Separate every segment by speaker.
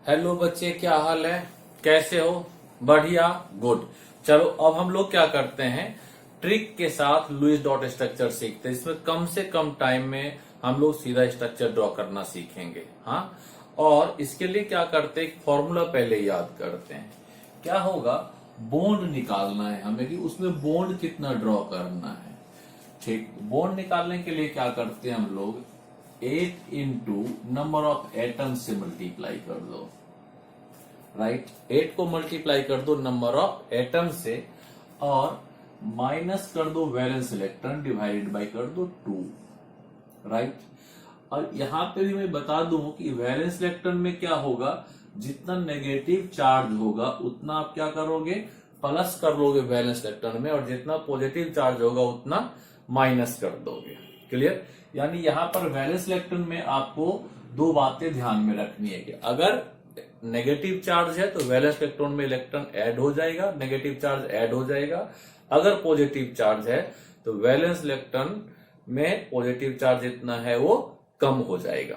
Speaker 1: Hello बच्चे, क्या हाल है? कैसे हो? बढ़िया, गुड। चलो अब हम लोग क्या करते हैं, ट्रिक के साथ लुईस डॉट स्ट्रक्चर सीखते हैं। इसमें कम से कम टाइम में हम लोग सीधा स्ट्रक्चर ड्रॉ करना सीखेंगे। हाँ, और इसके लिए क्या करते हैं, एक फॉर्मूला पहले याद करते हैं। क्या होगा, बॉन्ड निकालना है हमें कि उसमें बॉन्ड कितना ड्रॉ करना है। ठीक, बॉन्ड निकालने के लिए क्या करते हैं हम लोग, 8 इंटू नंबर ऑफ एटम से मल्टीप्लाई कर दो। राइट, 8 को मल्टीप्लाई कर दो नंबर ऑफ एटम से और माइनस कर दो वैलेंस इलेक्ट्रॉन, डिवाइडेड बाय कर दो 2। राइट, और यहां पे भी मैं बता दूं कि वैलेंस इलेक्ट्रॉन में क्या होगा, जितना नेगेटिव चार्ज होगा उतना आप क्या करोगे, प्लस कर लोगे वैलेंस इलेक्ट्रॉन में, और जितना पॉजिटिव चार्ज होगा उतना माइनस कर दोगे। क्लियर? यानी यहां पर वैलेंस इलेक्ट्रॉन में आपको दो बातें ध्यान में रखनी है कि अगर नेगेटिव चार्ज है तो वैलेंस इलेक्ट्रॉन में इलेक्ट्रॉन ऐड हो जाएगा, नेगेटिव चार्ज ऐड हो जाएगा। अगर पॉजिटिव चार्ज है तो वैलेंस इलेक्ट्रॉन में पॉजिटिव चार्ज जितना है वो कम हो जाएगा।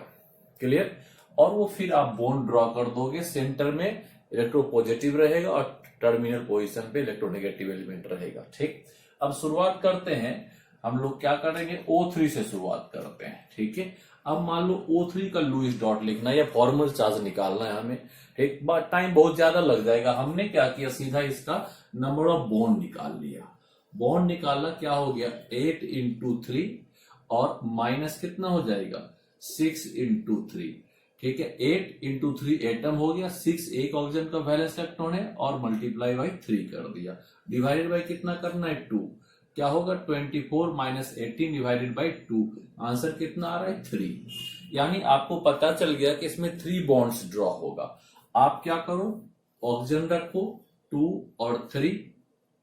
Speaker 1: क्लियर? और वो फिर आप बॉन्ड ड्रॉ कर दोगे, सेंटर में इलेक्ट्रो पॉजिटिव रहेगा और टर्मिनल पोजीशन पे इलेक्ट्रोनेगेटिव एलिमेंट रहेगा। ठीक, अब शुरुआत करते हैं। हम लोग क्या करेंगे, O3 से शुरुआत करते हैं। ठीक है, अब मान लो O3 का लुईस डॉट लिखना है या फॉर्मल चार्ज निकालना है हमें। ठीक, बट टाइम बहुत ज्यादा लग जाएगा। हमने क्या किया, सीधा इसका नंबर ऑफ बॉन्ड निकाल लिया। बॉन्ड निकालना क्या हो गया, 8 इंटू 3 और माइनस कितना हो जाएगा, 6 इंटू 3। ठीक है, 8 इंटू 3 एटम हो गया, 6 एक ऑक्सीजन का वैलेंस इलेक्ट्रॉन है और मल्टीप्लाई बाई 3 कर दिया, डिवाइडेड बाई कितना करना है, 2। क्या होगा, 24 माइनस 18 डिवाइडेड बाई 2। आंसर कितना आ रहा है, 3। यानी आपको पता चल गया कि इसमें 3 बॉन्ड्स ड्रॉ होगा। आप क्या करो, ऑक्सीजन रखो 2 और 3।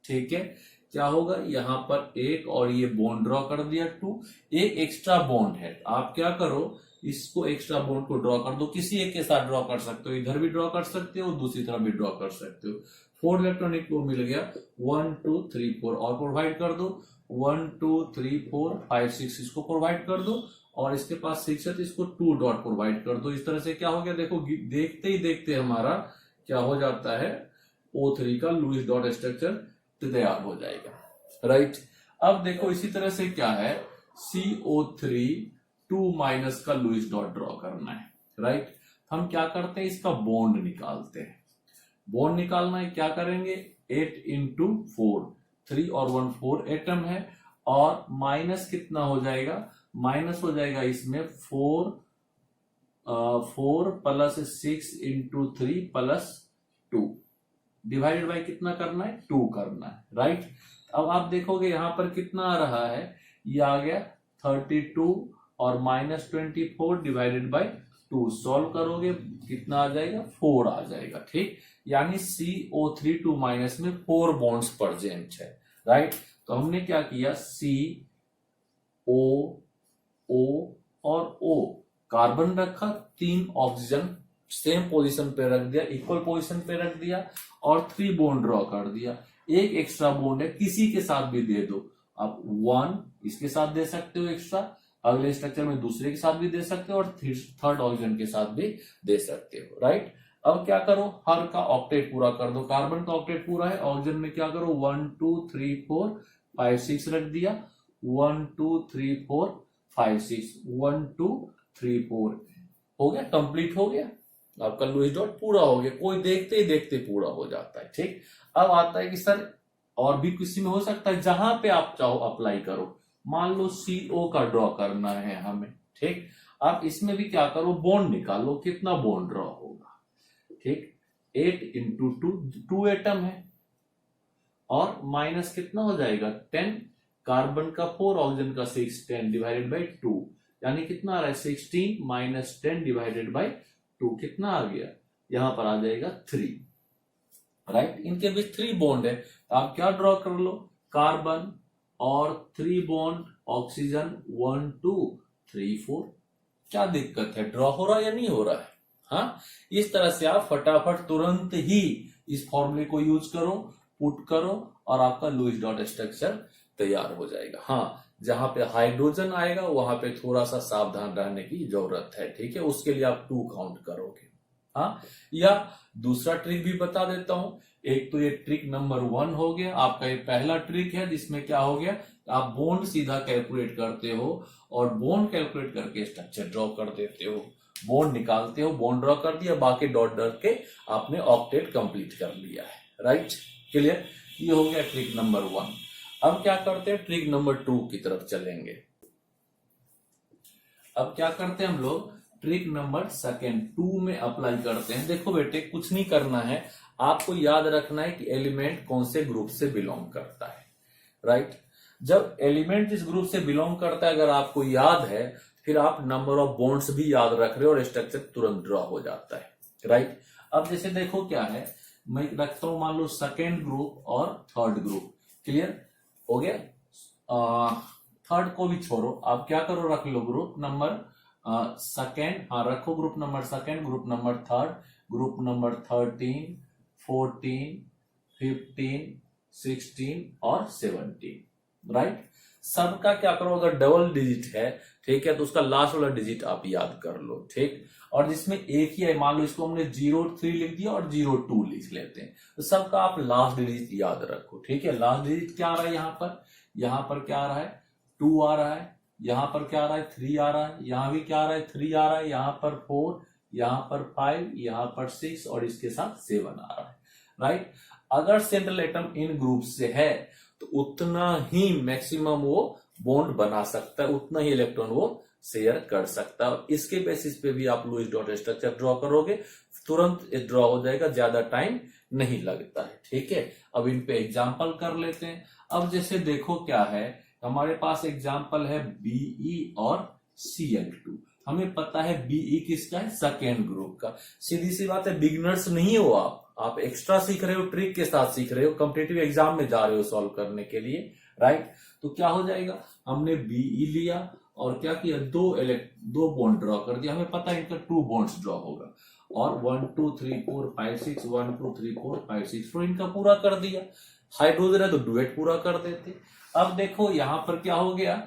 Speaker 1: ठीक है, क्या होगा, यहां पर एक और ये बॉन्ड ड्रॉ कर दिया 2। एक एक्स्ट्रा बॉन्ड है, आप क्या करो, इसको एक्स्ट्रा बॉन्ड को ड्रॉ कर दो। किसी एक के साथ ड्रॉ कर सकते हो, इधर भी ड्रॉ कर सकते हो, दूसरी तरफ भी ड्रॉ कर सकते हो। 4 इलेक्ट्रॉनिक को मिल गया, 1 2 3 4 और प्रोवाइड कर दो। 1 2 3 4 5 6 इसको प्रोवाइड कर दो, और इसके पास 6 है तो इसको 2 डॉट प्रोवाइड कर दो। इस तरह से क्या हो गया, देखो देखते ही देखते हमारा क्या हो जाता है, O3 का लुईस डॉट स्ट्रक्चर तैयार हो जाएगा। राइट, अब देखो इसी तरह से क्या है, CO3 2 माइनस का लुईस डॉट ड्रॉ करना है। राइट, हम क्या करते हैं, इसका बॉन्ड निकालते हैं। बॉन्ड निकालना है, क्या करेंगे, 8 इंटू 4, 3 और 1 4 एटम है, और माइनस कितना हो जाएगा, माइनस हो जाएगा इसमें 4 plus 6 into 3 plus 2, divided by कितना करना है, 2 करना है। राइट, अब आप देखोगे यहां पर कितना आ रहा है, ये आ गया 32 और माइनस 24 डिवाइडेड बाई 2। सॉल्व करोगे कितना आ जाएगा, 4 आ जाएगा। ठीक, यानी CO3 2 माइनस में 4 बॉन्ड्स प्रेजेंट है। राइट, तो हमने क्या किया, CO O और O कार्बन रखा, 3 ऑक्सीजन सेम पोजीशन पे रख दिया, इक्वल पोजीशन पे रख दिया, और 3 बॉन्ड ड्रॉ कर दिया। एक एक्स्ट्रा बॉन्ड है, किसी के साथ भी दे दो। आप 1 इसके साथ दे सकते हो एक्स्ट्रा, अगले स्ट्रक्चर में दूसरे के साथ भी दे सकते हो, और थर्ड ऑक्सीजन के साथ भी दे सकते हो। राइट, अब क्या करो, हर का ऑक्टेट पूरा कर दो। कार्बन का ऑक्टेट पूरा है, ऑक्सीजन में क्या करो, 1 2 3 4 5 6 रख दिया, 1 2 3 4 5 6 1 2 3 4 हो गया, कंप्लीट हो गया आपका लुईस डॉट पूरा हो गया। कोई देखते ही देखते पूरा हो जाता है। ठीक, अब आता है कि सर और भी किसी में हो सकता है, जहां पे आप चाहो अप्लाई करो। मान लो CO का ड्रॉ करना है हमें। ठीक, आप इसमें भी क्या करो, बॉन्ड निकालो, कितना बॉन्ड ड्रॉ होगा। ठीक, 8 इंटू 2 एटम है, और माइनस कितना हो जाएगा, 10। कार्बन का 4 ऑक्सीजन का 6, 10 डिवाइडेड बाई 2, यानी कितना आ रहा है, 16 माइनस 10 डिवाइडेड बाई 2 कितना आ गया, यहां पर आ जाएगा 3। राइट, इनके बीच 3 बॉन्ड है, तो आप क्या ड्रॉ कर लो, कार्बन और 3 बॉन्ड ऑक्सीजन, 1 2 3 4। क्या दिक्कत है, ड्रॉ हो रहा है या नहीं हो रहा है? हाँ, इस तरह से आप फटाफट तुरंत ही इस फॉर्मूले को यूज करो, पुट करो, और आपका लुईस डॉट स्ट्रक्चर तैयार हो जाएगा। हाँ, जहां पे हाइड्रोजन आएगा वहां पे थोड़ा सा सावधान रहने की जरूरत है। ठीक है, उसके लिए आप 2 काउंट करोगे। हाँ, या दूसरा ट्रिक भी बता देता हूं। एक तो ये ट्रिक नंबर 1 हो गया, आपका ये पहला ट्रिक है जिसमें क्या हो गया, आप बॉन्ड सीधा कैलकुलेट करते हो और बॉन्ड कैलकुलेट करके स्ट्रक्चर ड्रॉ कर देते हो, बॉन्ड निकालते हो, बॉन्ड ड्रॉ कर दिया, बाकी डॉट डॉट के आपने ऑक्टेट कंप्लीट कर लिया है। राइट, क्लियर, ये हो गया ट्रिक नंबर 1। अब क्या करते हैं, ट्रिक नंबर 2 की तरफ चलेंगे। अब क्या करते हैं हम लोग, ट्रिक नंबर 2 में अप्लाई करते हैं। देखो बेटे, कुछ नहीं करना है, आपको याद रखना है कि एलिमेंट कौन से ग्रुप से बिलोंग करता है। राइट, जब एलिमेंट इस ग्रुप से बिलोंग करता है अगर आपको याद है, फिर आप नंबर ऑफ बॉन्ड्स भी याद रख रहे हो और स्ट्रक्चर तुरंत ड्रॉ हो जाता है। राइट, अब जैसे देखो क्या है, मैं रखता हूं मान लो सेकेंड ग्रुप और थर्ड ग्रुप। क्लियर हो गया, थर्ड को भी छोड़ो, आप क्या करो, रख लो ग्रुप नंबर सेकेंड, हाँ रखो group number second, group number third, group number 13, 14, 15, 16 और 17। राइट, सबका क्या करो, अगर डबल डिजिट है, ठीक है, तो उसका लास्ट वाला डिजिट आप याद कर लो। ठीक, और जिसमें एक ही है, मान लो इसको हमने 03 लिख दिया और 02 लिख लेते हैं, तो सबका आप लास्ट डिजिट याद रखो। ठीक है, लास्ट डिजिट क्या आ रहा है, यहाँ पर क्या आ रहा है, 2 आ रहा है, यहां पर क्या आ रहा है, 3 आ रहा है, यहां भी क्या आ रहा है, 3 आ रहा है, यहां पर 4, यहां पर 5, यहां पर 6 और इसके साथ 7 आ रहा है। राइट, अगर सेंट्रल एटम इन ग्रुप से है तो उतना ही मैक्सिमम वो बॉन्ड बना सकता है, उतना ही इलेक्ट्रॉन वो शेयर कर सकता है। इसके बेसिस पे भी आप लुईस डॉट स्ट्रक्चर ड्रॉ करोगे, तुरंत ड्रॉ हो जाएगा, ज्यादा टाइम नहीं लगता है। ठीक है, अब इन पे एग्जाम्पल कर लेते हैं। अब जैसे देखो क्या है, हमारे पास एग्जाम्पल है Be और Cl2। हमें पता है Be किसका है, सेकेंड ग्रुप का। सीधी सी बात है, बिगिनर्स नहीं हो आप एक्स्ट्रा सीख रहे हो, ट्रिक के साथ सीख रहे हो, कॉम्पिटिटिव एग्जाम में जा रहे हो सॉल्व करने के लिए। राइट, तो क्या हो जाएगा, हमने Be लिया और क्या किया, दो बॉन्ड ड्रॉ कर दिया, हमें पता है इनका 2 बॉन्ड्स ड्रॉ होगा, और 1 2 3 4 5 6 1 2 3 4 5 6 4 इनका पूरा कर दिया। हाइड्रोजन है तो डुएट पूरा कर देते। अब देखो यहां पर क्या हो गया,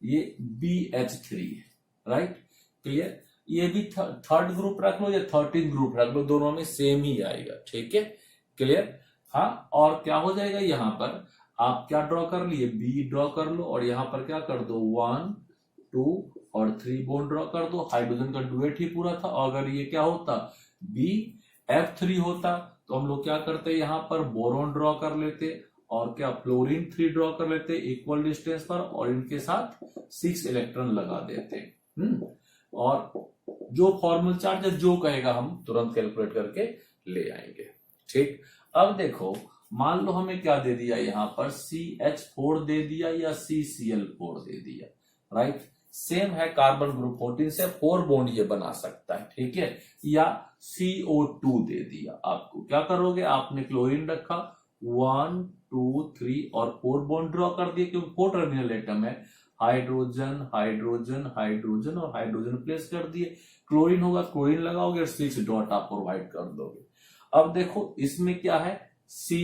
Speaker 1: ये BH3 है। राइट, क्लियर, ये भी थर्ड ग्रुप रख लो या 13 ग्रुप रख लो, दोनों में सेम ही आएगा। ठीक है, क्लियर, हाँ, और क्या हो जाएगा, यहां पर आप क्या ड्रॉ कर लिए, B ड्रॉ कर लो और यहां पर क्या कर दो, 1 2 और 3 बॉन्ड ड्रॉ कर दो। हाइड्रोजन का डुएट ही पूरा था, और अगर ये क्या होता, BF3 होता, तो हम लोग क्या करते, यहां पर बोरोन ड्रॉ कर लेते और क्या फ्लोरीन 3 ड्रॉ कर लेते इक्वल डिस्टेंस पर, और इनके साथ 6 इलेक्ट्रॉन लगा देते। और जो फॉर्मल चार्ज है जो कहेगा हम तुरंत कैलकुलेट करके ले आएंगे। ठीक, अब देखो मान लो हमें क्या दे दिया, यहां पर CH4 दे दिया या CCl4 दे दिया। राइट, सेम है, कार्बन ग्रुप 14 से 4 बॉन्ड ये बना सकता है। ठीक है, या CO2 दे दिया, आपको क्या करोगे, आपने क्लोरीन रखा, 1 2 3 और 4 बॉन्ड ड्रॉ कर दिए, क्योंकि 4 टर्मिनल एटम है, हाइड्रोजन हाइड्रोजन हाइड्रोजन और हाइड्रोजन प्लेस कर दिए। क्लोरीन होगा, क्लोरीन लगाओगे और 6 डॉट आप प्रोवाइड कर दोगे। अब देखो इसमें क्या है, C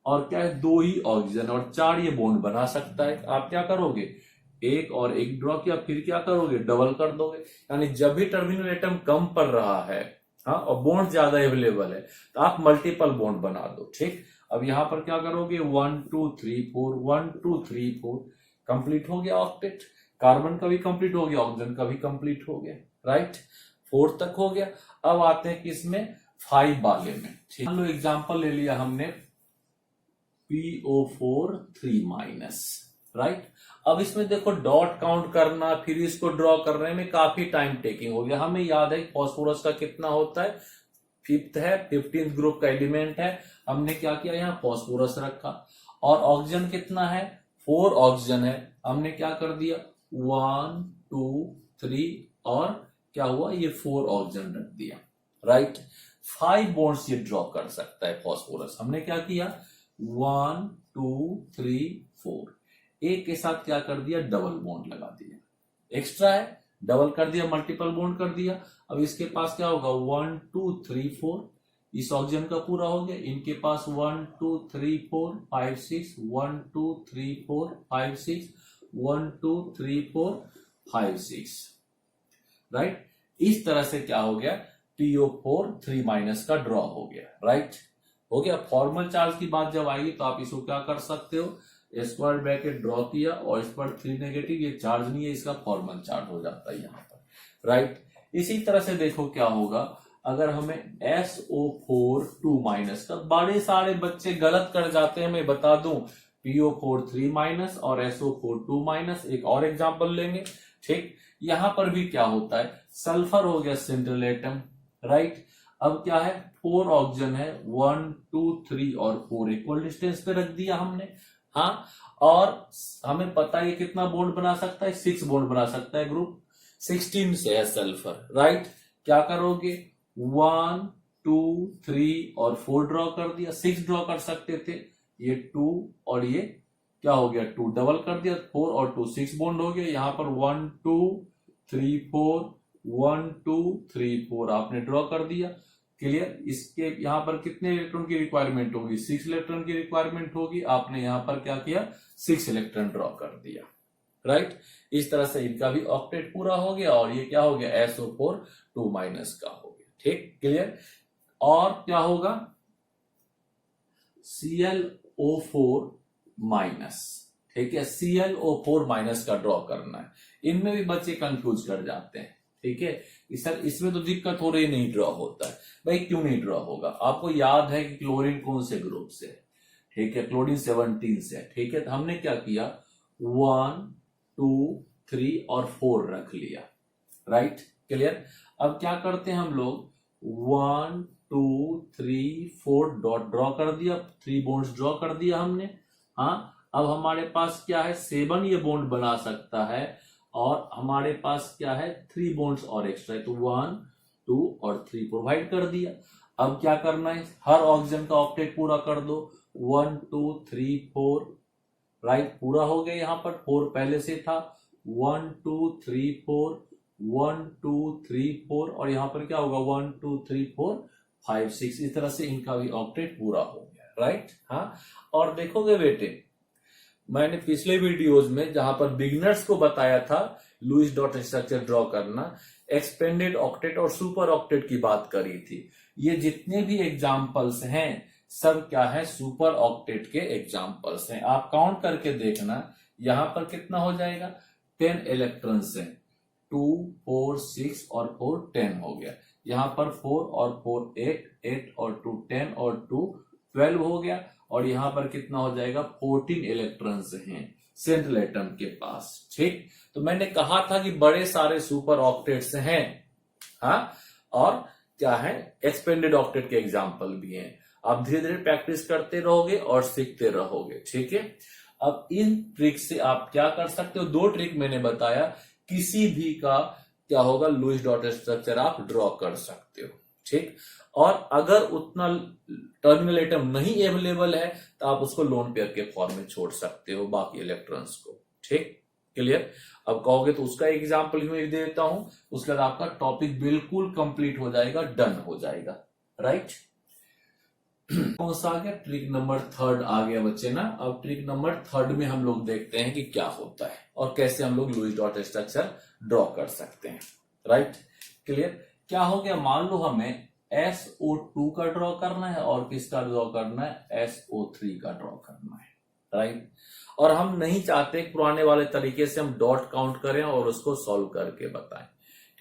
Speaker 1: और क्या है, 2 ही ऑक्सीजन और 4 ये बॉन्ड बना सकता है। आप क्या करोगे, 1 और 1 ड्रॉ किया, फिर क्या करोगे, डबल कर दोगे। यानी जब भी टर्मिनल एटम कम पड़ रहा है, हाँ, और बॉन्ड ज्यादा अवेलेबल है, तो आप मल्टीपल बॉन्ड बना दो। ठीक, अब यहां पर क्या करोगे, 1 2 3 4 1 2 3 4 कंप्लीट हो गया ऑक्टेट। कार्बन का भी कंप्लीट हो गया, ऑक्सीजन का भी कंप्लीट हो गया। राइट, 4 तक हो गया। अब आते हैं किसमें, 5 वाले में। ठीक, मान लो एग्जांपल ले लिया हमने PO4 3-। राइट, अब इसमें देखो डॉट काउंट करना, फिर इसको ड्रॉ करने में काफी टाइम टेकिंग हो गया। हमें याद है फॉस्फोरस का कितना होता है, 5th है, 15th ग्रुप का एलिमेंट है। हमने क्या किया, यहाँ फॉस्फोरस रखा, और ऑक्सीजन कितना है, 4 ऑक्सीजन है, हमने क्या कर दिया, 1 2 3 और क्या हुआ, ये 4 ऑक्सीजन रख दिया। राइट, 5 बॉन्ड्स ये ड्रॉ कर सकता है फॉस्फोरस। हमने क्या किया, 1 2 3 4, एक के साथ क्या कर दिया, डबल बॉन्ड लगा दिया, एक्स्ट्रा है, डबल कर दिया, मल्टीपल बॉन्ड कर दिया। अब इसके पास क्या होगा, 1 2 3 4, इस ऑक्सीजन का पूरा हो गया। इनके पास 1 2 3 4 5 6 1 2 3 4 5 6 1 2 3 4 5 6। राइट, इस तरह से क्या हो गया, PO4 3- का ड्रॉ हो गया, राइट। हो गया। फॉर्मल चार्ज की बात जब आएगी तो आप इसको क्या कर सकते हो, स्क्वायर ब्रैकेट ड्रॉ किया और इस पर 3 नेगेटिव, ये चार्ज नहीं है, इसका फॉर्मल चार्ज हो जाता है यहाँ पर, राइट। इसी तरह से देखो क्या होगा अगर हमें SO4 2- का, बड़े सारे बच्चे गलत कर जाते हैं, मैं बता दूं, PO4 3- और SO4 2-। एक और एग्जांपल लेंगे, ठीक। यहां पर भी क्या होता है, सल्फर हो गया सेंट्रल एटम, राइट। अब क्या है, 4 ऑक्सीजन है, 1 2 3 और 4 इक्वल डिस्टेंस पे रख दिया हमने, हाँ। और हमें पता है कितना बॉन्ड बना सकता है, 6 बॉन्ड बना सकता है ग्रुप, 16 से है सल्फर, राइट। क्या करोगे, 1 2 3 और 4 ड्रॉ कर दिया, 6 ड्रॉ कर सकते थे, ये 2 और ये क्या हो गया 2 डबल कर दिया, 4 और 2 6 बॉन्ड हो गया। यहां पर 1 2 3 4 1 2 3 4 आपने ड्रॉ कर दिया, क्लियर। इसके यहां पर कितने इलेक्ट्रॉन की रिक्वायरमेंट होगी, 6 इलेक्ट्रॉन की रिक्वायरमेंट होगी, आपने यहां पर क्या किया, 6 इलेक्ट्रॉन ड्रॉ कर दिया, राइट। इस तरह से इनका भी ऑक्टेट पूरा हो गया और ये क्या हो गया, SO4 2- का हो गया, ठीक, क्लियर। और क्या होगा, ClO4-, ठीक है, ClO4- का ड्रॉ करना है। इनमें भी बच्चे कंफ्यूज कर जाते हैं, ठीक है, कि सर इसमें तो दिक्कत हो रही, नहीं ड्रॉ होता है। भाई क्यों नहीं ड्रॉ होगा, आपको याद है कि क्लोरीन कौन से ग्रुप से, ठीक है, क्लोरीन 17 से, ठीक है। तो हमने क्या किया, 1 2 3 और 4 रख लिया, राइट, क्लियर। अब क्या करते हैं हम लोग, 1 2 3 4 डॉट ड्रॉ कर दिया, 3 बॉन्ड्स ड्रॉ कर दिया हमने, हाँ। अब हमारे पास क्या है, 7 ये बॉन्ड बना सकता है और हमारे पास क्या है, 3 बॉन्ड्स और एक्स्ट्रा है, तो 1 2 और 3 प्रोवाइड कर दिया। अब क्या करना है, हर ऑक्सीजन का ऑक्टेट पूरा कर दो, 1 2 3 4, राइट, पूरा हो गया। यहां पर 4 पहले से था, 1 2 3 4 1 2 3 4 और यहां पर क्या होगा, 1 2 3 4 5 6, इस तरह से इनका भी ऑक्टेट पूरा हो गया, राइट, हाँ। और देखोगे बेटे, मैंने पिछले वीडियोस में जहां पर बिगिनर्स को बताया था लुईस डॉट स्ट्रक्चर ड्रॉ करना, एक्सपेंडेड ऑक्टेट और सुपर ऑक्टेट की बात करी थी। ये जितने भी एग्जाम्पल्स हैं सब क्या है, सुपर ऑक्टेट के एग्जाम्पल्स हैं। आप काउंट करके देखना, यहां पर कितना हो जाएगा, 10 इलेक्ट्रॉन्स हैं, 2 4 6 और 4 10 हो गया। यहां पर 4 और 4 8 8 और 2 10 और 2 12 हो गया। और यहां पर कितना हो जाएगा, 14 इलेक्ट्रॉन्स हैं सेंट्रल एटम के पास, ठीक। तो मैंने कहा था कि बड़े सारे सुपर ऑक्टेट्स हैं, हाँ। और क्या है, एक्सपेंडेड ऑक्टेट के एग्जाम्पल भी हैं। आप धीरे धीरे प्रैक्टिस करते रहोगे और सीखते रहोगे, ठीक है। अब इन ट्रिक से आप क्या कर सकते हो, 2 ट्रिक मैंने बताया, किसी भी का क्या होगा, लुईस डॉट स्ट्रक्चर आप ड्रॉ कर सकते हो, ठीक। और अगर उतना टर्मिनल एटम नहीं अवेलेबल है तो आप उसको लोन पेयर के फॉर्म में छोड़ सकते हो बाकी इलेक्ट्रॉन्स को, ठीक, क्लियर। अब कहोगे तो उसका एग्जांपल मैं दे देता हूं, उसके बाद आपका टॉपिक बिल्कुल कंप्लीट हो जाएगा, डन हो जाएगा, राइट। कौन सा आ गया, ट्रिक नंबर 3 आ गया बच्चे ना। अब ट्रिक नंबर 3 में हम लोग देखते हैं कि क्या होता है और कैसे हम लोग लुईस डॉट स्ट्रक्चर ड्रॉ कर सकते हैं, राइट, क्लियर। क्या हो गया, मान लो हमें SO2 का ड्रॉ करना है और किसका ड्रॉ करना है, SO3 का ड्रॉ करना है, राइट। और हम नहीं चाहते पुराने वाले तरीके से हम डॉट काउंट करें और उसको सॉल्व करके बताएं,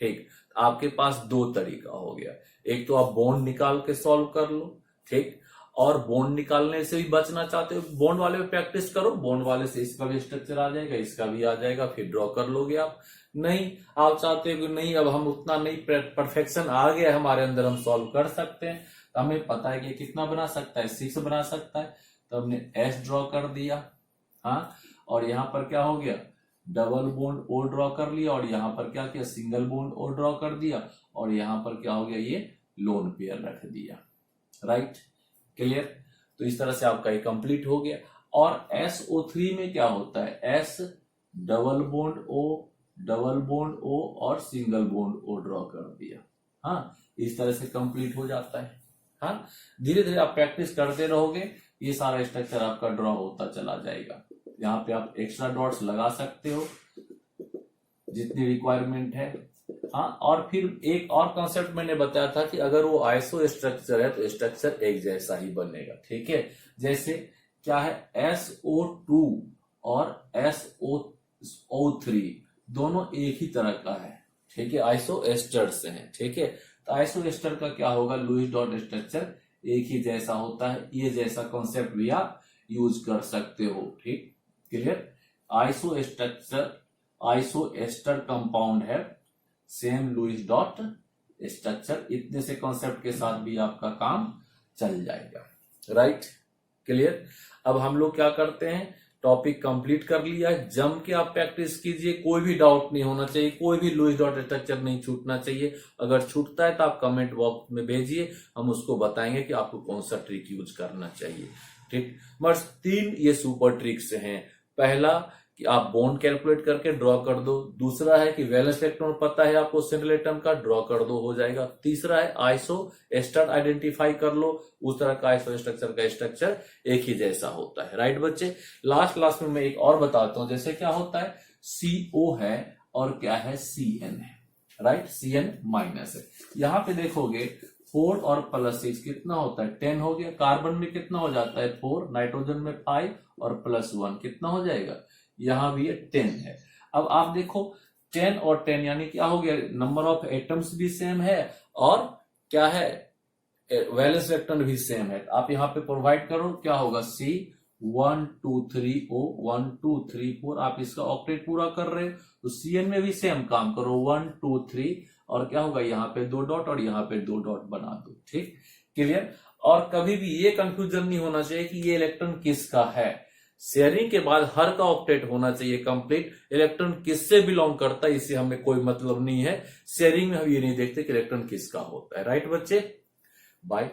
Speaker 1: ठीक। आपके पास 2 तरीका हो गया, एक तो आप बॉन्ड निकाल के सॉल्व कर लो, ठीक। और बॉन्ड निकालने से भी बचना चाहते हो, बॉन्ड वाले पे प्रैक्टिस करो, बॉन्ड वाले से इसका भी स्ट्रक्चर आ जाएगा, इसका भी आ जाएगा, फिर ड्रॉ कर लोगे आप। नहीं, आप चाहते हो कि नहीं अब हम उतना नहीं, परफेक्शन आ गया हमारे अंदर, हम सॉल्व कर सकते हैं, तो हमें पता है कि कितना बना सकता है, 6 बना सकता है, तो हमने S ड्रॉ कर दिया, हाँ। और यहां पर क्या हो गया, डबल बॉन्ड O ड्रॉ कर लिया और यहां पर क्या किया, सिंगल बॉन्ड O ड्रॉ कर दिया और यहां पर क्या हो गया, ये लोन पेयर रख दिया, राइट, क्लियर। तो इस तरह से आपका ये कंप्लीट हो गया। और SO3 में क्या होता है, S डबल बॉन्ड O और सिंगल बॉन्ड O ड्रॉ कर दिया, हाँ। इस तरह से कंप्लीट हो जाता है, हाँ। धीरे धीरे आप प्रैक्टिस करते रहोगे, ये सारा स्ट्रक्चर आपका ड्रॉ होता चला जाएगा। यहाँ पे आप एक्स्ट्रा डॉट्स लगा सकते हो जितनी रिक्वायरमेंट है, हाँ, और फिर एक और कॉन्सेप्ट मैंने बताया था कि अगर वो आइसो स्ट्रक्चर है तो स्ट्रक्चर एक जैसा ही बनेगा। ठीक है, जैसे क्या है, SO2 और SO3 दोनों एक ही तरह का है। ठीक है, आइसो एस्टर से है। ठीक है, तो आइसो एस्टर का क्या होगा, लुईस डॉट स्ट्रक्चर एक ही जैसा होता है। ये जैसा कॉन्सेप्ट भी आप यूज कर सकते हो। ठीक, clear. Iso structure, iso ester compound है, सेम लुईस डॉट स्ट्रक्चर, इतने से कॉन्सेप्ट के साथ भी आपका काम चल जाएगा। Right, clear. अब हम लोग क्या करते हैं, टॉपिक कंप्लीट कर लिया है, जम के आप प्रैक्टिस कीजिए, कोई भी डाउट नहीं होना चाहिए, कोई भी लुईस डॉट स्ट्रक्चर नहीं छूटना चाहिए। अगर छूटता है तो आप कमेंट बॉक्स में भेजिए, हम उसको बताएंगे कि आपको कौन सा ट्रिक यूज करना चाहिए। ठीक, बस 3 ये सुपर ट्रिक्स हैं। पहला कि आप बॉन्ड कैलकुलेट करके ड्रॉ कर दो। दूसरा है कि वैलेंस इलेक्ट्रॉन पता है आपको सेंट्रल एटम का, ड्रॉ कर दो, हो जाएगा। तीसरा है आइसो एस्टर आइडेंटिफाई कर लो, उस तरह का आइसो स्ट्रक्चर का स्ट्रक्चर एक ही जैसा होता है। राइट बच्चे, लास्ट क्लास में मैं एक और बताता हूं, जैसे क्या होता है, CO है और क्या है, CN है। राइट, CN माइनस है। यहां पे देखोगे 4 और +6 कितना होता है, 10 हो गया। कार्बन में कितना हो जाता है, 4, नाइट्रोजन में 5 और +1 कितना हो जाएगा, यहां भी ये 10 है। अब आप देखो 10 और 10 यानी क्या हो गया, नंबर ऑफ एटम्स भी सेम है और क्या है, वैलेंस इलेक्ट्रॉन भी सेम है। आप यहां पे प्रोवाइड करो, क्या होगा, C 1 2 3 O 1 2 3 4, आप इसका ऑक्टेट पूरा कर रहे हो तो CN में भी सेम काम करो, 1 2 3 और क्या होगा, यहाँ पे 2 डॉट और यहाँ पे 2 डॉट बना दो। ठीक, क्लियर। और कभी भी ये कंफ्यूजन नहीं होना चाहिए कि ये इलेक्ट्रॉन किसका है। शेयरिंग के बाद हर का ऑक्टेट होना चाहिए कंप्लीट। इलेक्ट्रॉन किससे बिलोंग करता है इससे हमें कोई मतलब नहीं है। शेयरिंग में हम ये नहीं देखते कि इलेक्ट्रॉन किसका होता है। राइट बच्चे, बाय।